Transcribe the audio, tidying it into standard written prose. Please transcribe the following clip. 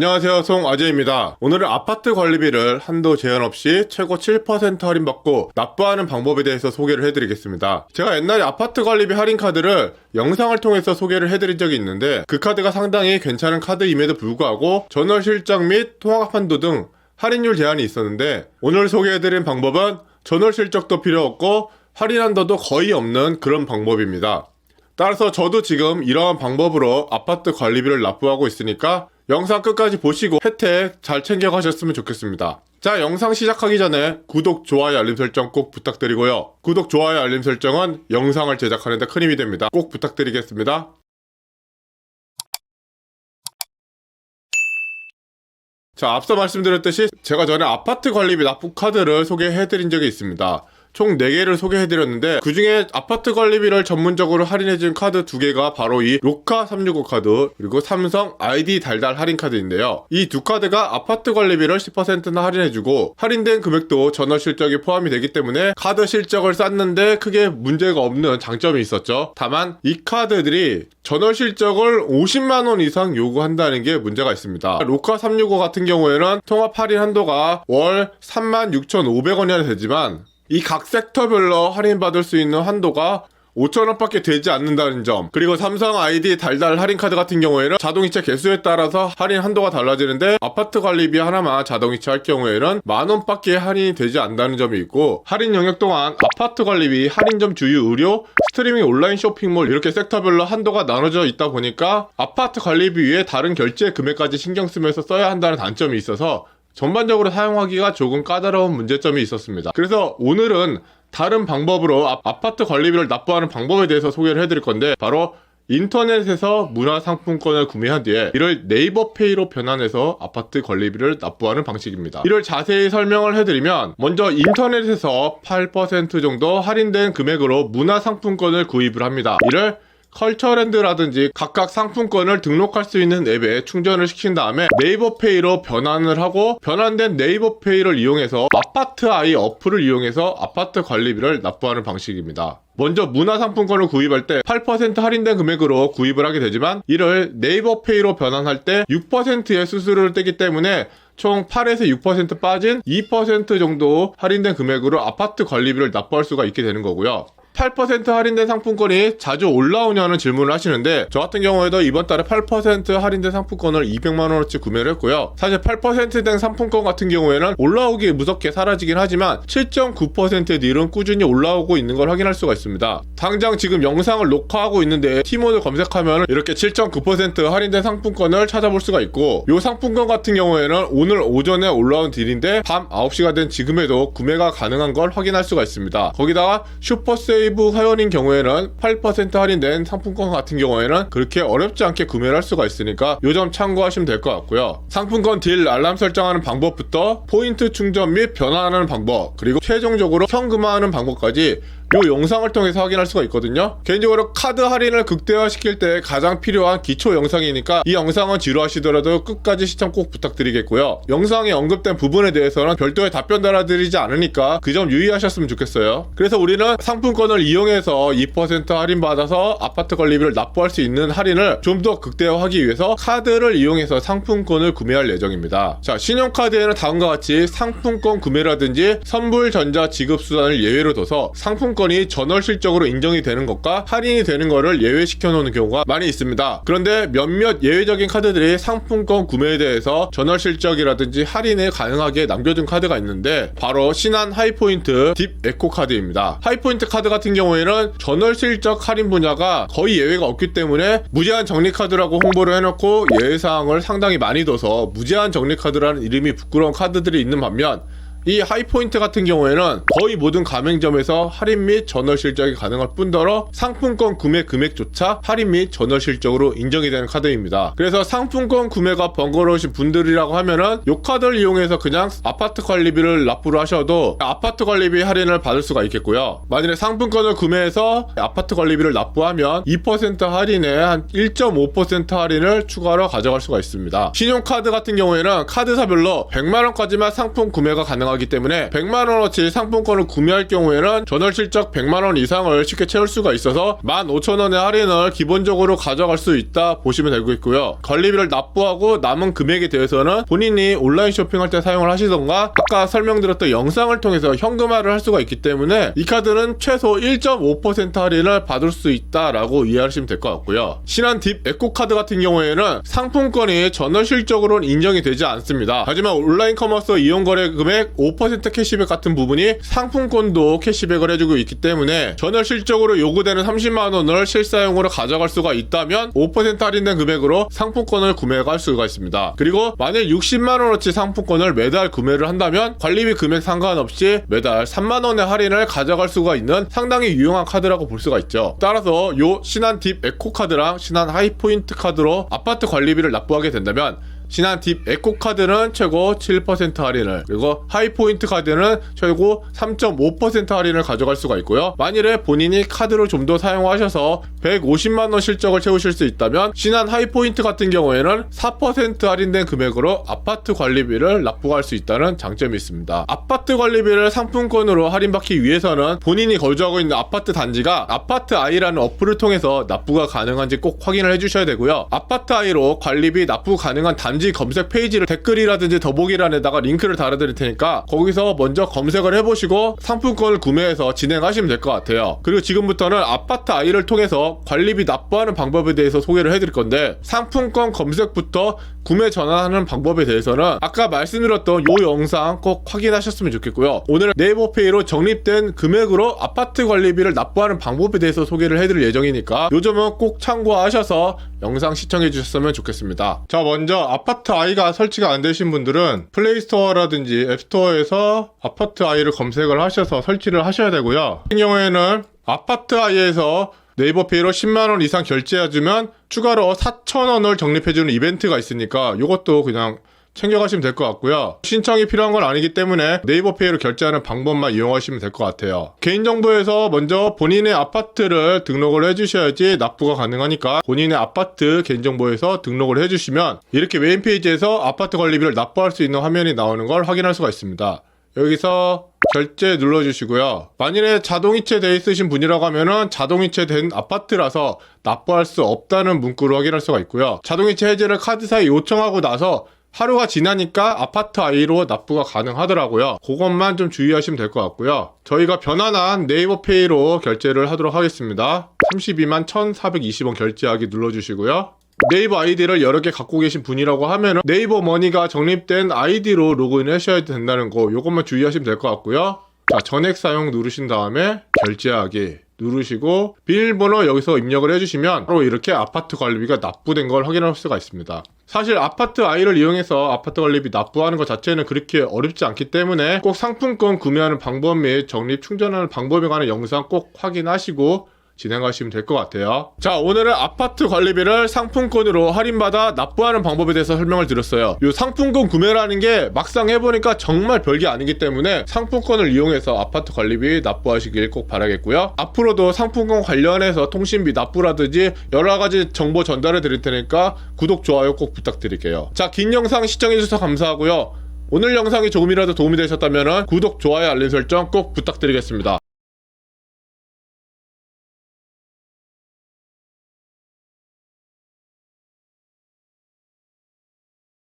안녕하세요, 송아재입니다. 오늘은 아파트 관리비를 한도 제한 없이 최고 7% 할인받고 납부하는 방법에 대해서 소개를 해드리겠습니다. 제가 옛날에 아파트 관리비 할인 카드를 영상을 통해서 소개를 해드린 적이 있는데 그 카드가 상당히 괜찮은 카드임에도 불구하고 전월 실적 및 통합 한도 등 할인율 제한이 있었는데, 오늘 소개해드린 방법은 전월 실적도 필요 없고 할인 한도도 거의 없는 그런 방법입니다. 따라서 저도 지금 이러한 방법으로 아파트 관리비를 납부하고 있으니까 영상 끝까지 보시고 혜택 잘 챙겨가셨으면 좋겠습니다. 자, 영상 시작하기 전에 구독, 좋아요, 알림 설정 꼭 부탁드리고요. 구독, 좋아요, 알림 설정은 영상을 제작하는 데 큰 힘이 됩니다. 꼭 부탁드리겠습니다. 자, 앞서 말씀드렸듯이 제가 전에 아파트 관리비 납부 카드를 소개해드린 적이 있습니다. 총 4개를 소개해드렸는데 그 중에 아파트 관리비를 전문적으로 할인해준 카드 2개가 바로 이 로카 365 카드 그리고 삼성 ID 달달 할인 카드인데요. 이 두 카드가 아파트 관리비를 10%나 할인해주고 할인된 금액도 전월 실적이 포함이 되기 때문에 카드 실적을 쌓는데 크게 문제가 없는 장점이 있었죠. 다만 이 카드들이 전월 실적을 50만원 이상 요구한다는 게 문제가 있습니다. 로카 365 같은 경우에는 통합 할인 한도가 월 36,500원이나 되지만 이 각 섹터별로 할인받을 수 있는 한도가 5,000원밖에 되지 않는다는 점, 그리고 삼성 ID 달달 할인 카드 같은 경우에는 자동이체 개수에 따라서 할인 한도가 달라지는데 아파트 관리비 하나만 자동이체 할 경우에는 10,000원밖에 할인이 되지 않는다는 점이 있고, 할인 영역 동안 아파트 관리비, 할인점 주유 의료, 스트리밍 온라인 쇼핑몰 이렇게 섹터별로 한도가 나눠져 있다 보니까 아파트 관리비 위에 다른 결제 금액까지 신경 쓰면서 써야 한다는 단점이 있어서 전반적으로 사용하기가 조금 까다로운 문제점이 있었습니다. 그래서 오늘은 다른 방법으로 아파트 관리비를 납부하는 방법에 대해서 소개를 해드릴 건데, 바로 인터넷에서 문화상품권을 구매한 뒤에 이를 네이버페이로 변환해서 아파트 관리비를 납부하는 방식입니다. 이를 자세히 설명을 해드리면, 먼저 인터넷에서 8% 정도 할인된 금액으로 문화상품권을 구입을 합니다. 이를 컬처랜드라든지 각각 상품권을 등록할 수 있는 앱에 충전을 시킨 다음에 네이버페이로 변환을 하고, 변환된 네이버페이를 이용해서 아파트 아이 어플을 이용해서 아파트 관리비를 납부하는 방식입니다. 먼저 문화상품권을 구입할 때 8% 할인된 금액으로 구입을 하게 되지만, 이를 네이버페이로 변환할 때 6%의 수수료를 떼기 때문에 총 8에서 6% 빠진 2% 정도 할인된 금액으로 아파트 관리비를 납부할 수가 있게 되는 거고요. 8% 할인된 상품권이 자주 올라오냐는 질문을 하시는데, 저 같은 경우에도 이번 달에 8% 할인된 상품권을 200만원어치 구매를 했고요. 사실 8%된 상품권 같은 경우에는 올라오기 무섭게 사라지긴 하지만 7.9%의 닐은 꾸준히 올라오고 있는 걸 확인할 수가 있습니다. 당장 지금 영상을 녹화하고 있는데 티모드 검색하면 이렇게 7.9% 할인된 상품권을 찾아볼 수가 있고, 이 상품권 같은 경우에는 오늘 오전에 올라온 딜인데 밤 9시가 된 지금에도 구매가 가능한 걸 확인할 수가 있습니다. 거기다가 슈퍼세일 세이브 회원인 경우에는 8% 할인된 상품권 같은 경우에는 그렇게 어렵지 않게 구매를 할 수가 있으니까 이 점 참고하시면 될 것 같고요. 상품권 딜 알람 설정하는 방법부터 포인트 충전 및 변환하는 방법, 그리고 최종적으로 현금화하는 방법까지 이 영상을 통해서 확인할 수가 있거든요. 개인적으로 카드 할인을 극대화시킬 때 가장 필요한 기초 영상이니까 이 영상은 지루하시더라도 끝까지 시청 꼭 부탁드리겠고요. 영상에 언급된 부분에 대해서는 별도의 답변 달아드리지 않으니까 그 점 유의하셨으면 좋겠어요. 그래서 우리는 상품권을 이용해서 2% 할인받아서 아파트 관리비를 납부할 수 있는 할인을 좀 더 극대화하기 위해서 카드를 이용해서 상품권을 구매할 예정입니다. 자, 신용카드에는 다음과 같이 상품권 구매라든지 선불 전자 지급 수단을 예외로 둬서 상품권이 전월 실적으로 인정이 되는 것과 할인이 되는 것을 예외시켜 놓는 경우가 많이 있습니다. 그런데 몇몇 예외적인 카드들이 상품권 구매에 대해서 전월 실적이라든지 할인을 가능하게 남겨둔 카드가 있는데, 바로 신한 하이포인트 딥 에코 카드입니다. 하이포인트 카드 같은 경우에는 전월 실적 할인 분야가 거의 예외가 없기 때문에 무제한 적립 카드라고 홍보를 해놓고 예외사항을 상당히 많이 둬서 무제한 적립 카드라는 이름이 부끄러운 카드들이 있는 반면, 이 하이포인트 같은 경우에는 거의 모든 가맹점에서 할인 및 전월 실적이 가능할 뿐더러 상품권 구매 금액조차 할인 및 전월 실적으로 인정이 되는 카드입니다. 그래서 상품권 구매가 번거로우신 분들이라고 하면은 이 카드를 이용해서 그냥 아파트 관리비를 납부를 하셔도 아파트 관리비 할인을 받을 수가 있겠고요. 만일에 상품권을 구매해서 아파트 관리비를 납부하면 2% 할인에 한 1.5% 할인을 추가로 가져갈 수가 있습니다. 신용카드 같은 경우에는 카드사별로 100만원까지만 상품 구매가 가능한 가능하기 때문에 100만원어치 상품권을 구매할 경우에는 전월 실적 100만원 이상을 쉽게 채울 수가 있어서 15,000원의 할인을 기본적으로 가져갈 수 있다 보시면 되고 있고요. 관리비를 납부하고 남은 금액에 대해서는 본인이 온라인 쇼핑할 때 사용을 하시던가 아까 설명드렸던 영상을 통해서 현금화를 할 수가 있기 때문에 이 카드는 최소 1.5% 할인을 받을 수 있다라고 이해하시면 될 것 같고요. 신한딥 에코카드 같은 경우에는 상품권이 전월 실적으로는 인정이 되지 않습니다. 하지만 온라인 커머스 이용 거래 금액 5% 캐시백 같은 부분이 상품권도 캐시백을 해주고 있기 때문에 전월 실적으로 요구되는 30만원을 실사용으로 가져갈 수가 있다면 5% 할인된 금액으로 상품권을 구매할 수가 있습니다. 그리고 만일 60만원어치 상품권을 매달 구매를 한다면 관리비 금액 상관없이 매달 3만원의 할인을 가져갈 수가 있는 상당히 유용한 카드라고 볼 수가 있죠. 따라서 요 신한딥 에코카드랑 신한 하이포인트 카드로 아파트 관리비를 납부하게 된다면 신한딥 에코카드는 최고 7% 할인을, 그리고 하이포인트 카드는 최고 3.5% 할인을 가져갈 수가 있고요. 만일에 본인이 카드를 좀 더 사용하셔서 150만원 실적을 채우실 수 있다면 신한 하이포인트 같은 경우에는 4% 할인된 금액으로 아파트 관리비를 납부할 수 있다는 장점이 있습니다. 아파트 관리비를 상품권으로 할인받기 위해서는 본인이 거주하고 있는 아파트 단지가 아파트 아이라는 어플을 통해서 납부가 가능한지 꼭 확인을 해주셔야 되고요. 아파트 아이로 관리비 납부 가능한 단지 검색 페이지를 댓글이라든지 더보기란에다가 링크를 달아드릴 테니까 거기서 먼저 검색을 해보시고 상품권을 구매해서 진행하시면 될 것 같아요. 그리고 지금부터는 아파트 아이를 통해서 관리비 납부하는 방법에 대해서 소개를 해드릴 건데, 상품권 검색부터 구매 전환하는 방법에 대해서는 아까 말씀드렸던 요 영상 꼭 확인하셨으면 좋겠고요. 오늘은 네이버페이로 적립된 금액으로 아파트 관리비를 납부하는 방법에 대해서 소개를 해드릴 예정이니까 요 점은 꼭 참고하셔서 영상 시청해 주셨으면 좋겠습니다. 자, 먼저 아파트 아이가 설치가 안 되신 분들은 플레이스토어라든지 앱스토어에서 아파트 아이를 검색을 하셔서 설치를 하셔야 되고요. 같은 경우에는 아파트 아이에서 네이버페이로 10만원 이상 결제해주면 추가로 4,000원을 적립해주는 이벤트가 있으니까 이것도 그냥 챙겨가시면 될 것 같고요. 신청이 필요한 건 아니기 때문에 네이버페이로 결제하는 방법만 이용하시면 될 것 같아요. 개인정보에서 먼저 본인의 아파트를 등록을 해주셔야지 납부가 가능하니까 본인의 아파트 개인정보에서 등록을 해주시면 이렇게 메인 페이지에서 아파트 관리비를 납부할 수 있는 화면이 나오는 걸 확인할 수가 있습니다. 여기서 결제 눌러주시고요. 만일에 자동이체 돼 있으신 분이라고 하면은 자동이체 된 아파트라서 납부할 수 없다는 문구로 확인할 수가 있고요. 자동이체 해제를 카드사에 요청하고 나서 하루가 지나니까 아파트 아이로 납부가 가능하더라고요. 그것만 좀 주의하시면 될 것 같고요. 저희가 변환한 네이버페이로 결제를 하도록 하겠습니다. 32만 1,420원 결제하기 눌러주시고요. 네이버 아이디를 여러 개 갖고 계신 분이라고 하면 네이버 머니가 적립된 아이디로 로그인 하셔야 된다는 거, 요것만 주의하시면 될 것 같고요. 자, 전액 사용 누르신 다음에 결제하기 누르시고 비밀번호 여기서 입력을 해주시면 바로 이렇게 아파트 관리비가 납부된 걸 확인할 수가 있습니다. 사실 아파트 아이를 이용해서 아파트 관리비 납부하는 것 자체는 그렇게 어렵지 않기 때문에 꼭 상품권 구매하는 방법 및 적립 충전하는 방법에 관한 영상 꼭 확인하시고 진행하시면 될 것 같아요. 자, 오늘은 아파트 관리비를 상품권으로 할인받아 납부하는 방법에 대해서 설명을 드렸어요. 이 상품권 구매라는 게 막상 해보니까 정말 별게 아니기 때문에 상품권을 이용해서 아파트 관리비 납부하시길 꼭 바라겠고요. 앞으로도 상품권 관련해서 통신비 납부라든지 여러가지 정보 전달해 드릴 테니까 구독, 좋아요 꼭 부탁드릴게요. 자, 긴 영상 시청해주셔서 감사하고요. 오늘 영상이 조금이라도 도움이 되셨다면 구독, 좋아요, 알림 설정 꼭 부탁드리겠습니다.